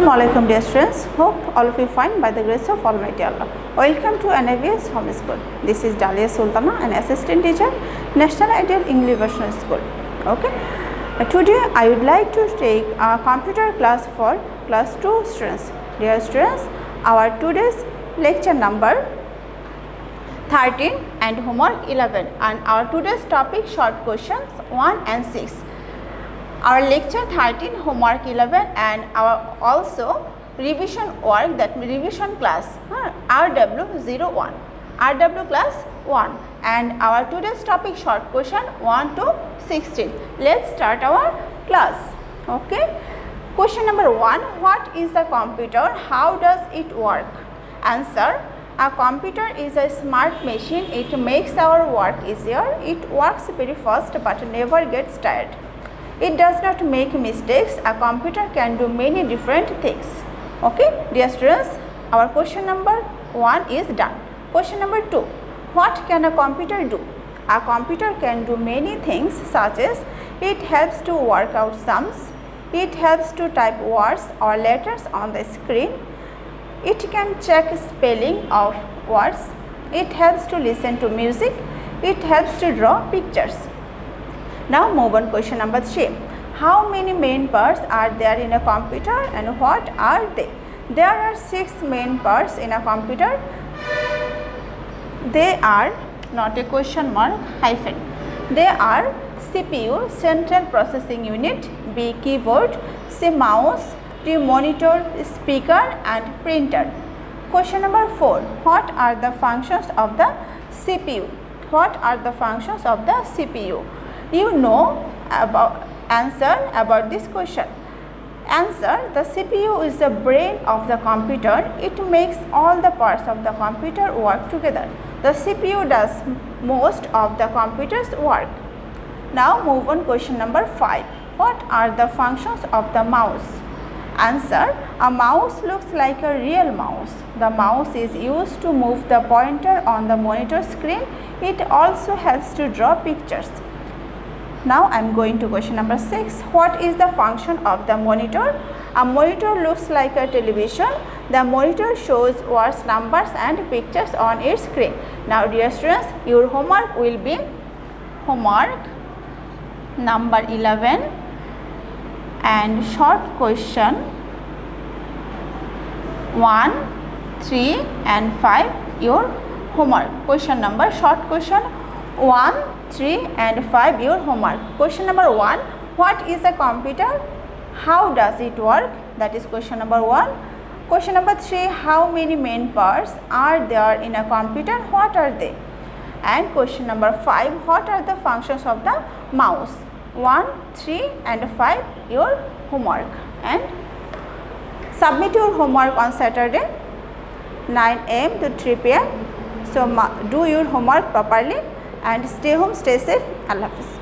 Assalamualaikum dear students, hope all of you fine by the grace of Almighty Allah. Welcome to NAVS Home School. This is Daliya Sultana, an assistant teacher, National Ideal English Version School. Okay. Today I would like to take a computer class for class 2 students. Dear students, our today's lecture number 13 and homework 11, and our today's topic short questions 1 and 6. Our lecture 13 homework 11 and our also revision work, that revision class RW01, RW class 1, and our today's topic short question 1 to 16. Let's start our class. Okay. Question number 1, what is a computer? How does it work? Answer, a computer is a smart machine. It makes our work easier. It works very fast but never gets tired. It does not make mistakes. A computer can do many different things. Okay, dear students, our question number 1 is done. Question number 2, what can a computer do? A computer can do many things, such as it helps to work out sums, it helps to type words or letters on the screen, it can check spelling of words, it helps to listen to music, it helps to draw pictures. Now move on question number 3. How many main parts are there in a computer and what are they? There are 6 main parts in a computer. They are, not a question mark, hyphen. They are CPU, central processing unit, B, keyboard, C, mouse, D, monitor, speaker and printer. Question number 4. What are the functions of the CPU? What are the functions of the CPU? You know about answer about this question. Answer, the CPU is the brain of the computer. It makes all the parts of the computer work together. The CPU does most of the computer's work. Now move on question number 5. What are the functions of the mouse? Answer, a mouse looks like a real mouse. The mouse is used to move the pointer on the monitor screen. It also helps to draw pictures. Now I am going to question number 6. What is the function of the monitor? A monitor looks like a television. The monitor shows words, numbers and pictures on its screen. Now dear students, your homework will be homework number 11 and short question 1, 3 and 5 your homework. Question number short question 1, 3 and 5 your homework. Question number 1, what is a computer? How does it work? That is question number 1. Question number 3, how many main parts are there in a computer? What are they? And question number 5, what are the functions of the mouse? 1, 3 and 5 your homework. And submit your homework on Saturday 9 am to 3 pm. So do your homework properly and stay home, stay safe. Allah Hafiz.